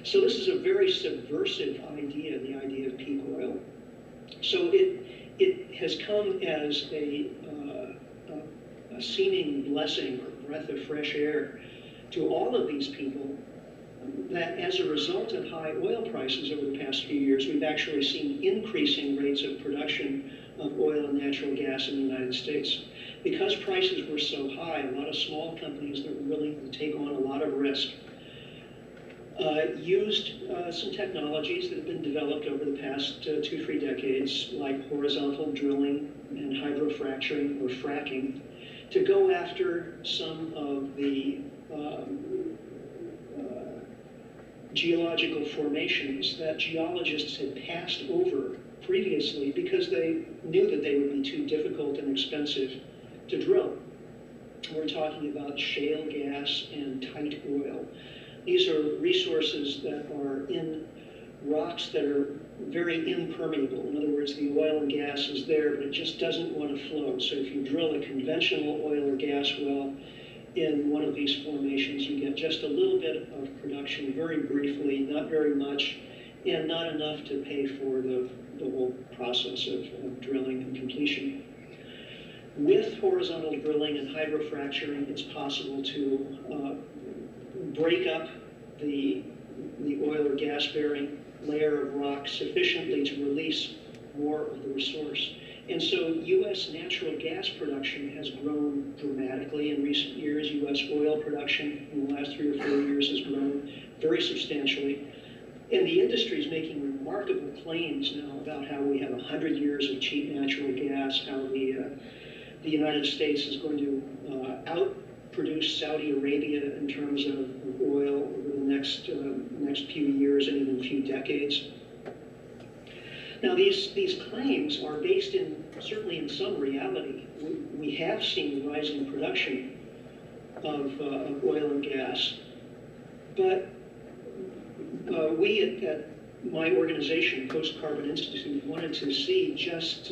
So this is a very subversive idea, the idea of peak oil. So it has come as a seeming blessing or breath of fresh air to all of these people that as a result of high oil prices over the past few years, we've actually seen increasing rates of production of oil and natural gas in the United States. Because prices were so high, a lot of small companies that were willing to take on a lot of risk used some technologies that have been developed over the past 2-3 decades, like horizontal drilling and hydrofracturing or fracking, to go after some of the geological formations that geologists had passed over previously because they knew that they would be too difficult and expensive to drill. We're talking about shale gas and tight oil. These are resources that are in rocks that are very impermeable. In other words, the oil and gas is there, but it just doesn't want to flow. So if you drill a conventional oil or gas well in one of these formations, you get just a little bit of production very briefly, not very much, and not enough to pay for the whole process of drilling and completion. With horizontal drilling and hydrofracturing, it's possible to break up the oil or gas bearing layer of rock sufficiently to release more of the resource. And so U.S. natural gas production has grown dramatically in recent years. U.S. oil production in the last 3 or 4 years has grown very substantially. And the industry is making remarkable claims now about how we have 100 years of cheap natural gas, how the United States is going to outproduce Saudi Arabia in terms of oil over the next few years and even a few decades. Now, these claims are based in, certainly in some reality. We have seen rising production of oil and gas, but we at my organization, Ecotech Institute, wanted to see just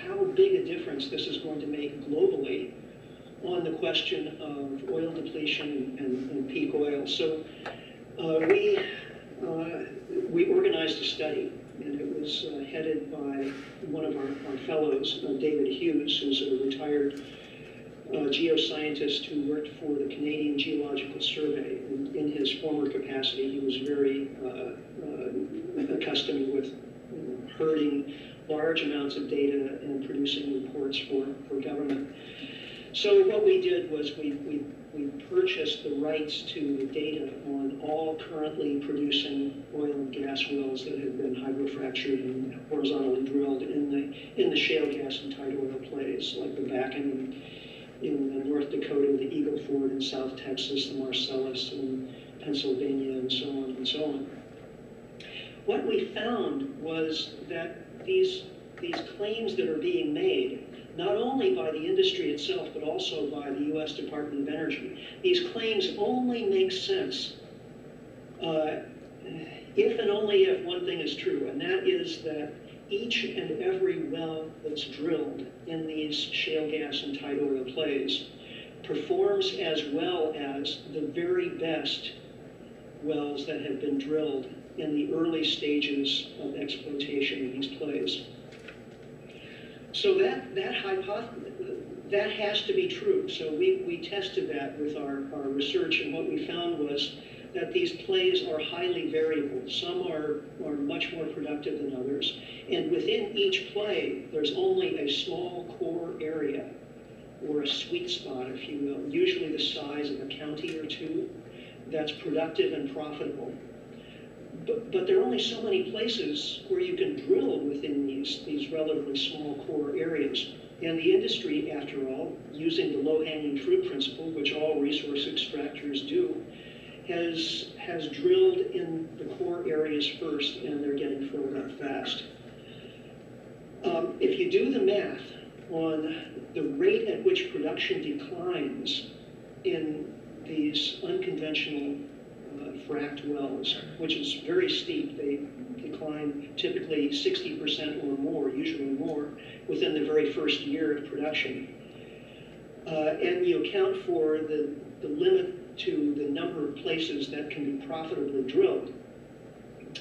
how big a difference this is going to make globally on the question of oil depletion and peak oil. So we organized a study, and it was headed by one of our fellows, David Hughes, who's a retired geoscientist who worked for the Canadian Geological Survey. And in his former capacity, he was very accustomed with herding large amounts of data and producing reports for government. So what we did was we purchased the rights to the data on all currently producing oil and gas wells that have been hydrofractured and horizontally drilled in the shale gas and tight oil plays, like the Bakken in North Dakota, the Eagle Ford in South Texas, the Marcellus in Pennsylvania, and so on and so on. What we found was that these claims that are being made, not only by the industry itself, but also by the U.S. Department of Energy, these claims only make sense if and only if one thing is true, and that is that each and every well that's drilled in these shale gas and tight oil plays performs as well as the very best wells that have been drilled in the early stages of exploitation in these plays. So that has to be true. So we tested that with our research, and what we found was that these plays are highly variable. Some are much more productive than others. And within each play, there's only a small core area, or a sweet spot, if you will, usually the size of a county or two, that's productive and profitable. But there are only so many places where you can drill within these relatively small core areas. And the industry, after all, using the low-hanging fruit principle, which all resource extractors do, has drilled in the core areas first, and they're getting filled up fast. If you do the math on the rate at which production declines in these unconventional fracked wells, which is very steep, they decline typically 60% or more, usually more, within the very first year of production. And you account for the limit to the number of places that can be profitably drilled.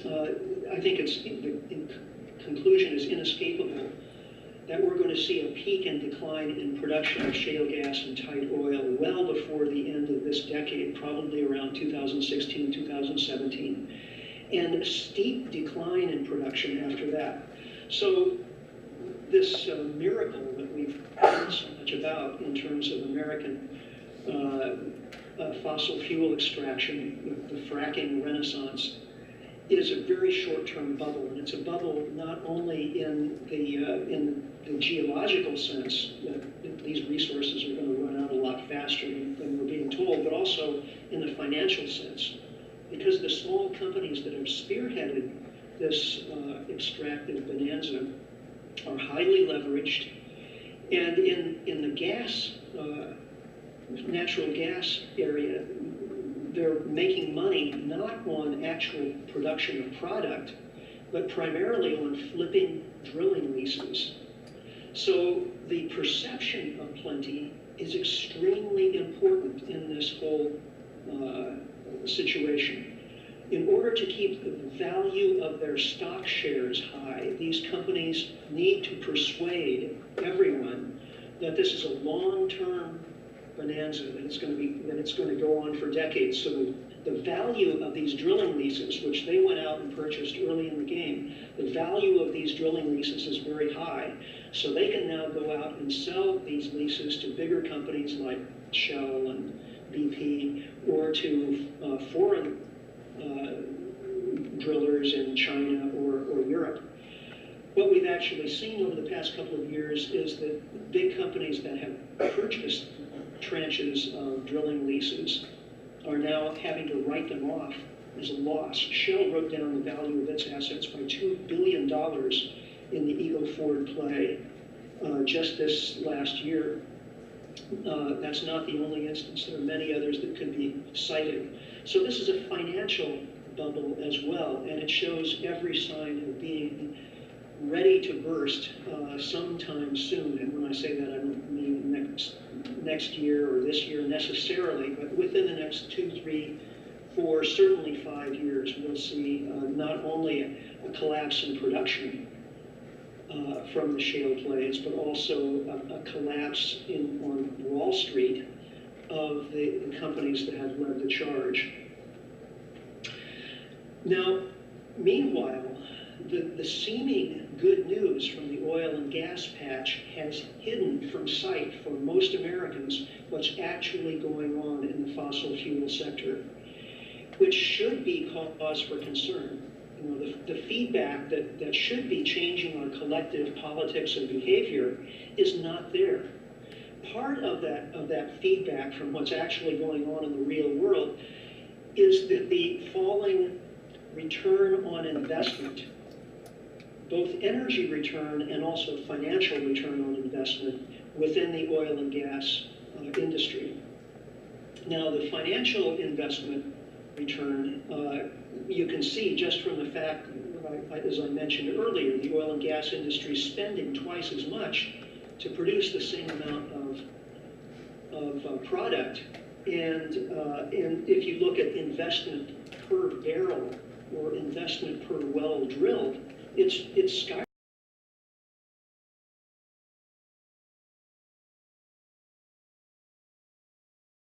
I think the conclusion is inescapable that we're going to see a peak and decline in production of shale gas and tight oil well before the end of this decade, probably around 2016, 2017, and a steep decline in production after that. So this miracle that we've heard so much about in terms of American fossil fuel extraction, the fracking renaissance, is a very short-term bubble, and it's a bubble not only in the geological sense that these resources are going to run out a lot faster than we're being told, but also in the financial sense, because the small companies that have spearheaded this extractive bonanza are highly leveraged, and in the gas, natural gas area, they're making money not on actual production of product, but primarily on flipping drilling leases. So the perception of plenty is extremely important in this whole situation. In order to keep the value of their stock shares high, these companies need to persuade everyone that this is a long-term bonanza, that it's going to go on for decades. So the value of these drilling leases, which they went out and purchased early in the game, the value of these drilling leases is very high. So they can now go out and sell these leases to bigger companies like Shell and BP, or to foreign drillers in China or Europe. What we've actually seen over the past couple of years is that big companies that have purchased tranches of drilling leases are now having to write them off as a loss. Shell wrote down the value of its assets by $2 billion in the Eagle Ford play just this last year. That's not the only instance. There are many others that could be cited. So this is a financial bubble as well, and it shows every sign of being ready to burst sometime soon. And when I say that, I don't mean next year or this year necessarily, but within the next 2, 3, 4, certainly 5 years, we'll see not only a collapse in production from the shale plays, but also a collapse on Wall Street of the companies that have led the charge. Now, meanwhile, the seeming good news from the oil and gas patch has hidden from sight for most Americans what's actually going on in the fossil fuel sector, which should be cause for concern. You know, the feedback that should be changing our collective politics and behavior is not there. Part of that feedback from what's actually going on in the real world is that the falling return on investment, both energy return and also financial return on investment within the oil and gas industry. Now, the financial investment return, you can see just from the fact, as I mentioned earlier, the oil and gas industry is spending twice as much to produce the same amount of product. And if you look at investment per barrel or investment per well drilled, it's skyrocketing.